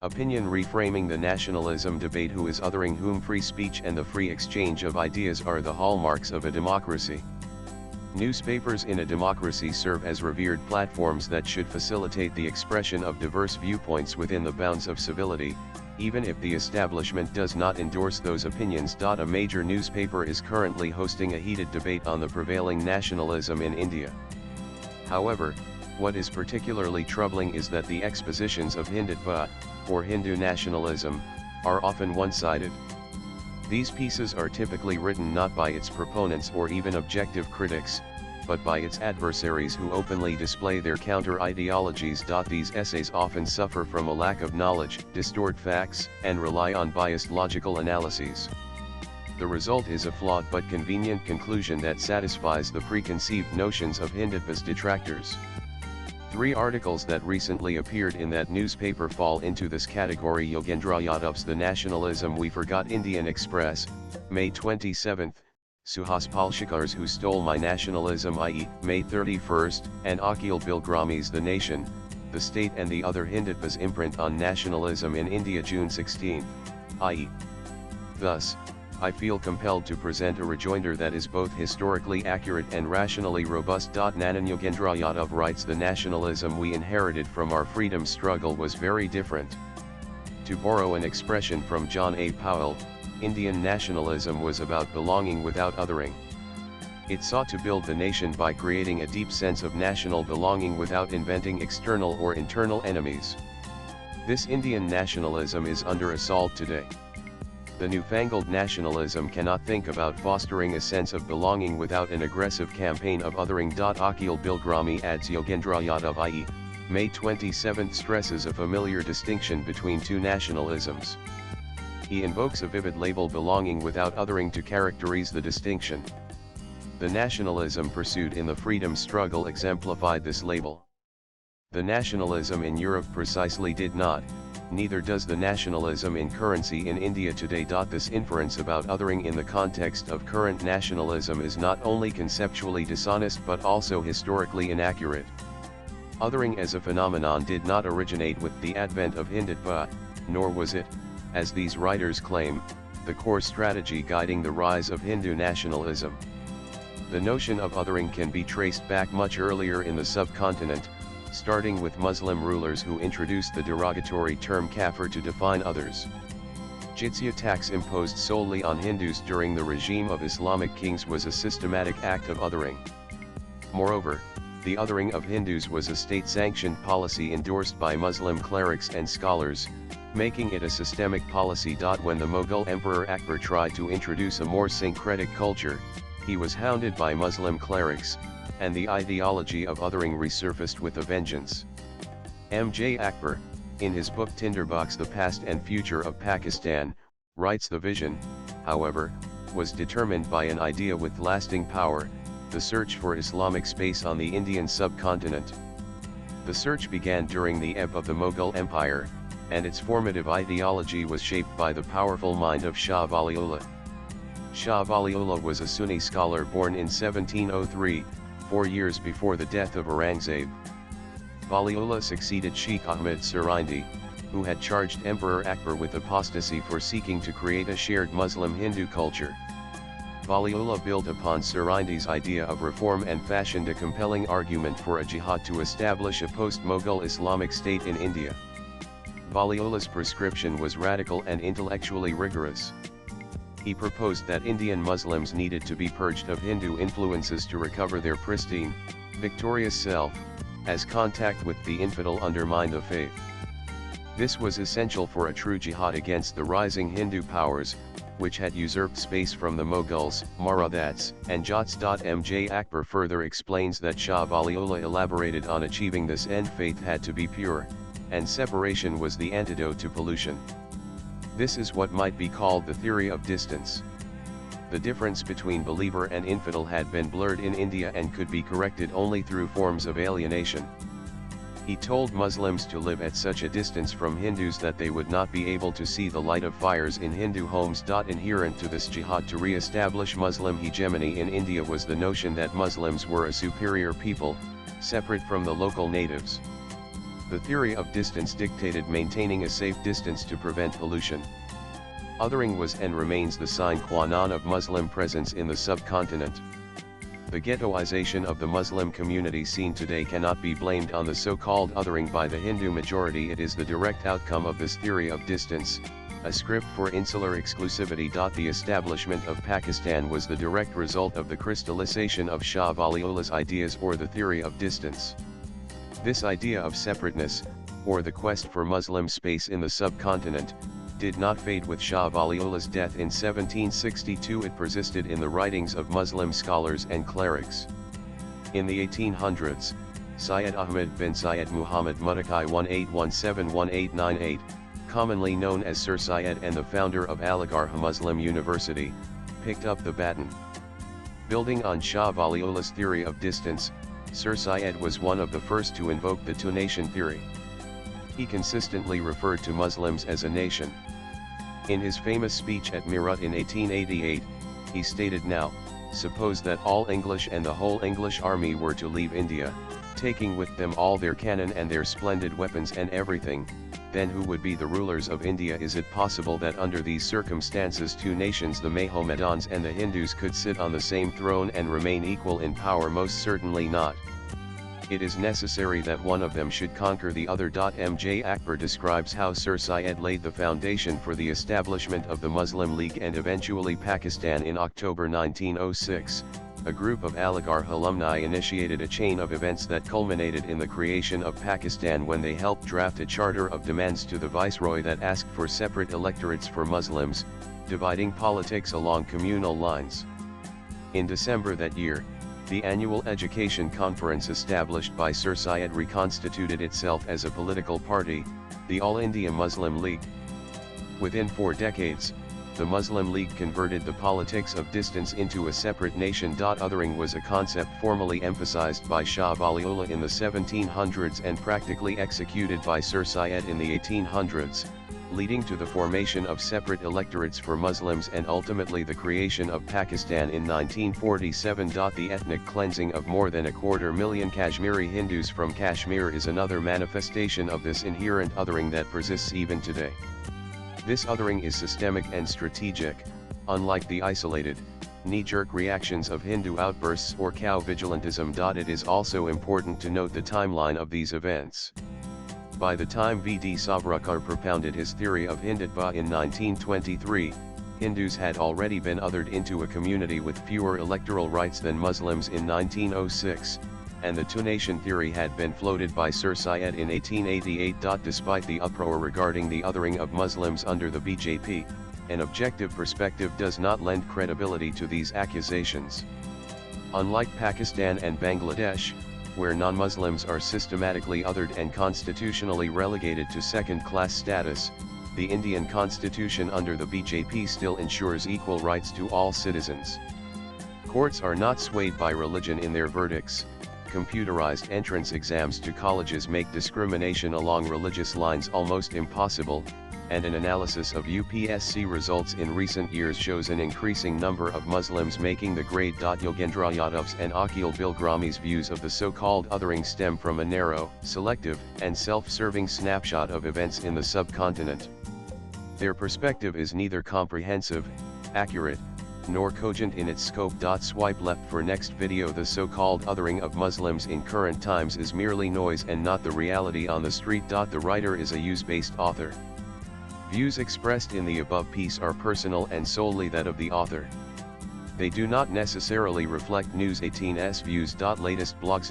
Opinion reframing the nationalism debate. Who is othering whom? Free speech and the free exchange of ideas are the hallmarks of a democracy. Newspapers in a democracy serve as revered platforms that should facilitate the expression of diverse viewpoints within the bounds of civility, even if the establishment does not endorse those opinions. A major newspaper is currently hosting a heated debate on the prevailing nationalism in India. However, what is particularly troubling is that the expositions of Hindutva, or Hindu nationalism, are often one-sided. These pieces are typically written not by its proponents or even objective critics, but by its adversaries who openly display their counter-ideologies. These essays often suffer from a lack of knowledge, distort facts, and rely on biased logical analyses. The result is a flawed but convenient conclusion that satisfies the preconceived notions of Hindutva's detractors. 3 articles that recently appeared in that newspaper fall into this category. Yogendra Yadav's The Nationalism We Forgot, Indian Express, May 27, Suhas Palshikar's Who Stole My Nationalism, i.e., May 31, and Akhil Bilgrami's The Nation, the State and the Other Hindutva's Imprint on Nationalism in India, June 16, i.e. Thus, I feel compelled to present a rejoinder that is both historically accurate and rationally robust. Nanan Yogendra Yadav writes, the nationalism we inherited from our freedom struggle was very different. To borrow an expression from John A. Powell, Indian nationalism was about belonging without othering. It sought to build the nation by creating a deep sense of national belonging without inventing external or internal enemies. This Indian nationalism is under assault today. The newfangled nationalism cannot think about fostering a sense of belonging without an aggressive campaign of othering. Akhil Bilgrami adds, Yogendra Yadav, i.e., May 27, stresses a familiar distinction between 2 nationalisms. He invokes a vivid label, belonging without othering, to characterize the distinction. The nationalism pursued in the freedom struggle exemplified this label. The nationalism in Europe precisely did not. Neither does the nationalism in currency in India today. This inference about othering in the context of current nationalism is not only conceptually dishonest but also historically inaccurate. Othering as a phenomenon did not originate with the advent of Hindutva, nor was it, as these writers claim, the core strategy guiding the rise of Hindu nationalism. The notion of othering can be traced back much earlier in the subcontinent, starting with Muslim rulers who introduced the derogatory term kafir to define others. Jizya tax imposed solely on Hindus during the regime of Islamic kings was a systematic act of othering. Moreover, the othering of Hindus was a state-sanctioned policy endorsed by Muslim clerics and scholars, making it a systemic policy. When the Mughal Emperor Akbar tried to introduce a more syncretic culture, he was hounded by Muslim clerics, and the ideology of othering resurfaced with a vengeance. M.J. Akbar, in his book Tinderbox, The Past and Future of Pakistan, writes, the vision, however, was determined by an idea with lasting power, the search for Islamic space on the Indian subcontinent. The search began during the ebb of the Mughal Empire, and its formative ideology was shaped by the powerful mind of Shah Waliullah. Shah Waliullah was a Sunni scholar born in 1703, 4 years before the death of Aurangzeb. Waliullah succeeded Sheikh Ahmed Sirindi, who had charged Emperor Akbar with apostasy for seeking to create a shared Muslim-Hindu culture. Waliullah built upon Sirindi's idea of reform and fashioned a compelling argument for a jihad to establish a post-Mughal Islamic state in India. Waliullah's prescription was radical and intellectually rigorous. He proposed that Indian Muslims needed to be purged of Hindu influences to recover their pristine, victorious self, as contact with the infidel undermined the faith. This was essential for a true jihad against the rising Hindu powers, which had usurped space from the Mughals, Marathas, and Jats. M.J. Akbar further explains that Shah Waliullah elaborated on achieving this end. Faith had to be pure, and separation was the antidote to pollution. This is what might be called the theory of distance. The difference between believer and infidel had been blurred in India and could be corrected only through forms of alienation. He told Muslims to live at such a distance from Hindus that they would not be able to see the light of fires in Hindu homes. Inherent to this jihad to re-establish Muslim hegemony in India was the notion that Muslims were a superior people, separate from the local natives. The theory of distance dictated maintaining a safe distance to prevent pollution. Othering was and remains the sine qua non of Muslim presence in the subcontinent. The ghettoization of the Muslim community seen today cannot be blamed on the so-called othering by the Hindu majority. It is the direct outcome of this theory of distance, a script for insular exclusivity. The establishment of Pakistan was the direct result of the crystallization of Shah Waliullah's ideas or the theory of distance. This idea of separateness, or the quest for Muslim space in the subcontinent, did not fade with Shah Waliullah's death in 1762. It persisted in the writings of Muslim scholars and clerics. In the 1800s, Syed Ahmad bin Syed Muhammad Mutakai 1817-1898, commonly known as Sir Syed and the founder of Aligarh Muslim University, picked up the baton. Building on Shah Waliullah's theory of distance, Sir Syed was one of the first to invoke the two-nation theory. He consistently referred to Muslims as a nation. In his famous speech at Meerut in 1888, he stated, "Now, suppose that all English and the whole English army were to leave India, taking with them all their cannon and their splendid weapons and everything, then who would be the rulers of India? Is it possible that under these circumstances two nations, the Mohammedans and the Hindus, could sit on the same throne and remain equal in power? Most certainly not. It is necessary that one of them should conquer the other." M.J. Akbar describes how Sir Syed laid the foundation for the establishment of the Muslim League and eventually Pakistan. In October 1906, a group of Aligarh alumni initiated a chain of events that culminated in the creation of Pakistan when they helped draft a charter of demands to the Viceroy that asked for separate electorates for Muslims, dividing politics along communal lines. In December that year, the annual education conference established by Sir Syed reconstituted itself as a political party, the All India Muslim League. Within 4 decades, the Muslim League converted the politics of distance into a separate nation. Othering was a concept formally emphasized by Shah Waliullah in the 1700s and practically executed by Sir Syed in the 1800s, leading to the formation of separate electorates for Muslims and ultimately the creation of Pakistan in 1947. The ethnic cleansing of more than 250,000 Kashmiri Hindus from Kashmir is another manifestation of this inherent othering that persists even today. This othering is systemic and strategic, unlike the isolated, knee-jerk reactions of Hindu outbursts or cow vigilantism. It is also important to note the timeline of these events. By the time V.D. Savarkar propounded his theory of Hindutva in 1923, Hindus had already been othered into a community with fewer electoral rights than Muslims in 1906, and the two-nation theory had been floated by Sir Syed in 1888. Despite the uproar regarding the othering of Muslims under the BJP, an objective perspective does not lend credibility to these accusations. Unlike Pakistan and Bangladesh, where non-Muslims are systematically othered and constitutionally relegated to second-class status, the Indian constitution under the BJP still ensures equal rights to all citizens. Courts are not swayed by religion in their verdicts. Computerized entrance exams to colleges make discrimination along religious lines almost impossible, and an analysis of UPSC results in recent years shows an increasing number of Muslims making the grade. Yogendra Yadav's and Akhil Bilgrami's views of the so-called othering stem from a narrow, selective, and self-serving snapshot of events in the subcontinent. Their perspective is neither comprehensive, accurate, nor cogent in its scope. Swipe left for next video. The so-called othering of Muslims in current times is merely noise and not the reality on the street. The writer is a use-based author. Views expressed in the above piece are personal and solely that of the author. They do not necessarily reflect News 18's views. Latest blogs.